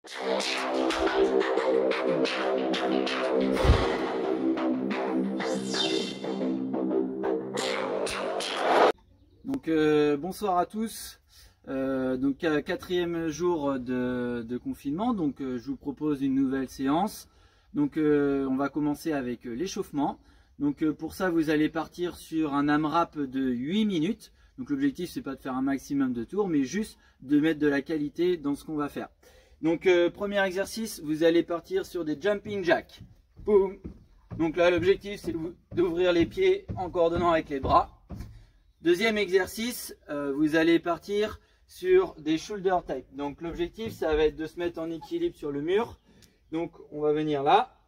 Donc bonsoir à tous. Donc quatrième jour de confinement. Donc je vous propose une nouvelle séance. Donc on va commencer avec l'échauffement. Donc pour ça vous allez partir sur un AMRAP de 8 minutes. Donc l'objectif c'est pas de faire un maximum de tours, mais juste de mettre de la qualité dans ce qu'on va faire. Donc premier exercice, vous allez partir sur des jumping jacks. Boum. Donc là l'objectif c'est d'ouvrir les pieds en coordonnant avec les bras. Deuxième exercice, vous allez partir sur des shoulder type. Donc l'objectif ça va être de se mettre en équilibre sur le mur. Donc on va venir là.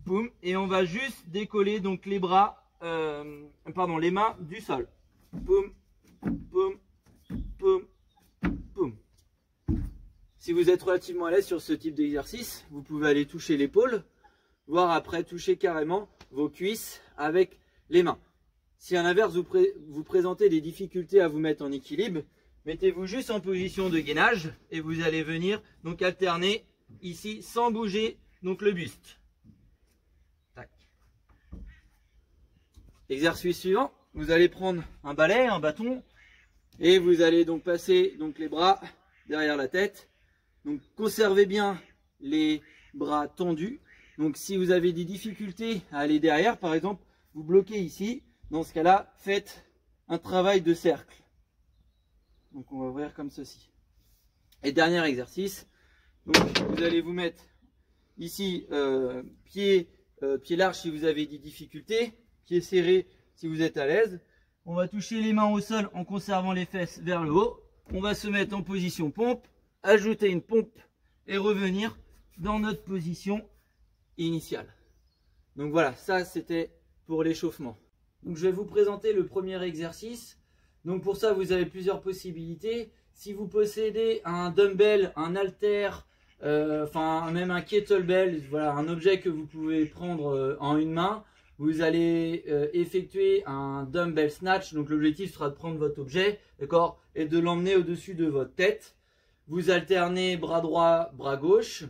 Boum, et on va juste décoller donc les bras, les mains du sol. Boum, boum, boum, boum. Si vous êtes relativement à l'aise sur ce type d'exercice, vous pouvez aller toucher l'épaule, voire après toucher carrément vos cuisses avec les mains. Si à l'inverse vous présentez des difficultés à vous mettre en équilibre, mettez-vous juste en position de gainage et vous allez venir donc alterner ici sans bouger donc le buste. Tac. Exercice suivant, vous allez prendre un balai, un bâton et vous allez donc passer donc les bras derrière la tête. Donc conservez bien les bras tendus. Donc si vous avez des difficultés à aller derrière, par exemple, vous bloquez ici. Dans ce cas-là, faites un travail de cercle. Donc on va ouvrir comme ceci. Et dernier exercice. Donc vous allez vous mettre ici pied large si vous avez des difficultés, pied serré si vous êtes à l'aise. On va toucher les mains au sol en conservant les fesses vers le haut. On va se mettre en position pompe, ajouter une pompe et revenir dans notre position initiale. Donc voilà, ça c'était pour l'échauffement. Donc je vais vous présenter le premier exercice. Donc pour ça vous avez plusieurs possibilités. Si vous possédez un dumbbell, un haltère, même un kettlebell, voilà, un objet que vous pouvez prendre en une main, vous allez effectuer un dumbbell snatch. Donc l'objectif sera de prendre votre objet, d'accord, et de l'emmener au-dessus de votre tête. Vous alternez bras droit, bras gauche.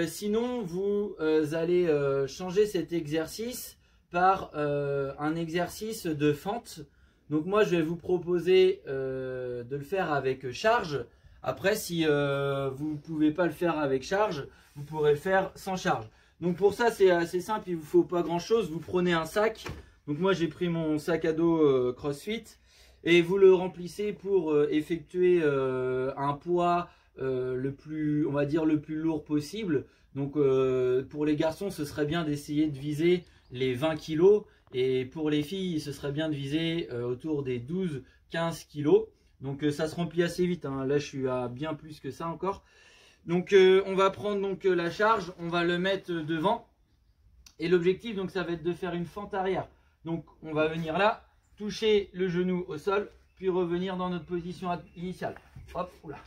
Sinon vous allez changer cet exercice par un exercice de fente. Donc moi je vais vous proposer de le faire avec charge. Après si vous ne pouvez pas le faire avec charge, vous pourrez le faire sans charge. Donc pour ça c'est assez simple, il ne vous faut pas grand chose. Vous prenez un sac, donc moi j'ai pris mon sac à dos CrossFit et vous le remplissez pour effectuer un poids le plus lourd possible. Donc pour les garçons ce serait bien d'essayer de viser les 20 kg et pour les filles ce serait bien de viser autour des 12-15 kg. Donc ça se remplit assez vite, hein. Là je suis à bien plus que ça encore. Donc on va prendre donc la charge, on va le mettre devant et l'objectif donc ça va être de faire une fente arrière. Donc on va venir là, toucher le genou au sol, puis revenir dans notre position initiale. Hop, oula.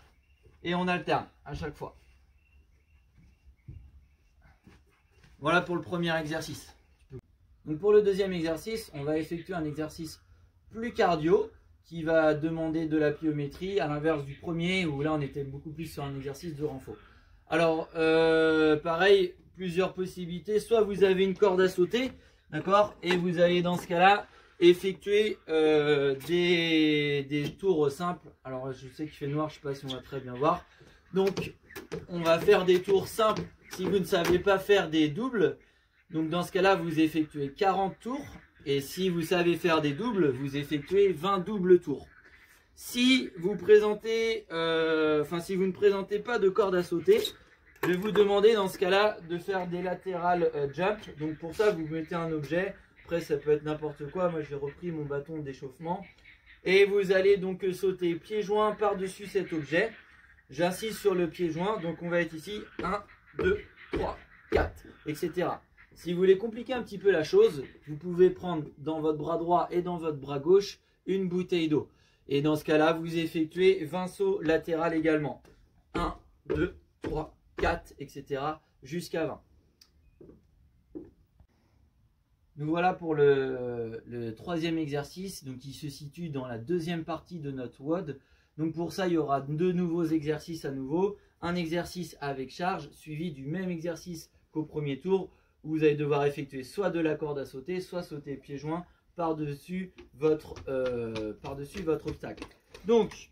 Et on alterne à chaque fois. Voilà pour le premier exercice. Donc pour le deuxième exercice, on va effectuer un exercice plus cardio qui va demander de la pliométrie, à l'inverse du premier où là on était beaucoup plus sur un exercice de renfort. Alors pareil, plusieurs possibilités. Soit vous avez une corde à sauter, d'accord, et vous allez dans ce cas-là effectuer des tours simples. Alors je sais qu'il fait noir, je ne sais pas si on va très bien voir. Donc on va faire des tours simples si vous ne savez pas faire des doubles. Donc dans ce cas-là, vous effectuez 40 tours. Et si vous savez faire des doubles, vous effectuez 20 doubles tours. Si vous présentez, si vous ne présentez pas de corde à sauter, je vais vous demander dans ce cas-là de faire des latéral jump. Donc pour ça, vous mettez un objet. Après, ça peut être n'importe quoi. Moi, j'ai repris mon bâton d'échauffement. Et vous allez donc sauter pieds joints par-dessus cet objet. J'insiste sur le pied joint. Donc on va être ici 1, 2, 3, 4, etc. Si vous voulez compliquer un petit peu la chose, vous pouvez prendre dans votre bras droit et dans votre bras gauche une bouteille d'eau. Et dans ce cas-là, vous effectuez 20 sauts latérales également. 1, 2, 3, 4, etc. jusqu'à 20. Nous voilà pour le troisième exercice, donc qui se situe dans la deuxième partie de notre WOD. Donc pour ça, il y aura 2 nouveaux exercices à nouveau. Un exercice avec charge suivi du même exercice qu'au premier tour, où vous allez devoir effectuer soit de la corde à sauter, soit sauter pieds joints par-dessus votre obstacle. Donc,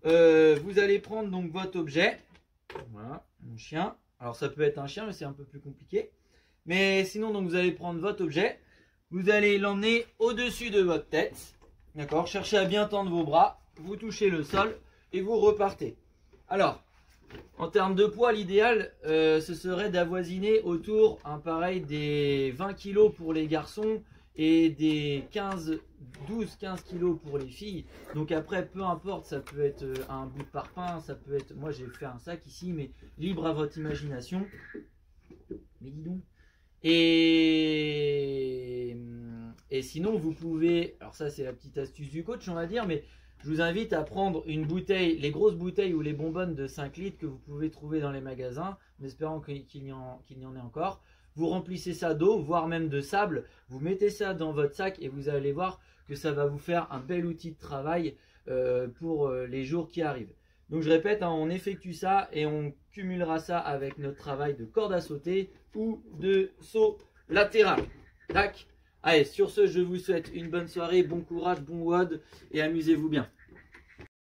vous allez prendre donc votre objet. Voilà, mon chien. Alors ça peut être un chien, mais c'est un peu plus compliqué. Mais sinon, donc vous allez prendre votre objet. Vous allez l'emmener au-dessus de votre tête. D'accord? Cherchez à bien tendre vos bras. Vous touchez le sol et vous repartez. Alors, en termes de poids, l'idéal, ce serait d'avoisiner autour, pareil, des 20 kg pour les garçons et des 12-15 kg pour les filles. Donc après, peu importe, ça peut être un bout de parpaing, ça peut être... Moi, j'ai fait un sac ici, mais libre à votre imagination. Mais dis donc. Et sinon, vous pouvez... Alors ça, c'est la petite astuce du coach, on va dire, mais... Je vous invite à prendre une bouteille, les grosses bouteilles ou les bonbonnes de 5 litres que vous pouvez trouver dans les magasins, en espérant qu'il y en ait encore. Vous remplissez ça d'eau, voire même de sable. Vous mettez ça dans votre sac et vous allez voir que ça va vous faire un bel outil de travail pour les jours qui arrivent. Donc je répète, on effectue ça et on cumulera ça avec notre travail de corde à sauter ou de saut latéral. Tac. Allez, sur ce, je vous souhaite une bonne soirée, bon courage, bon WOD et amusez-vous bien.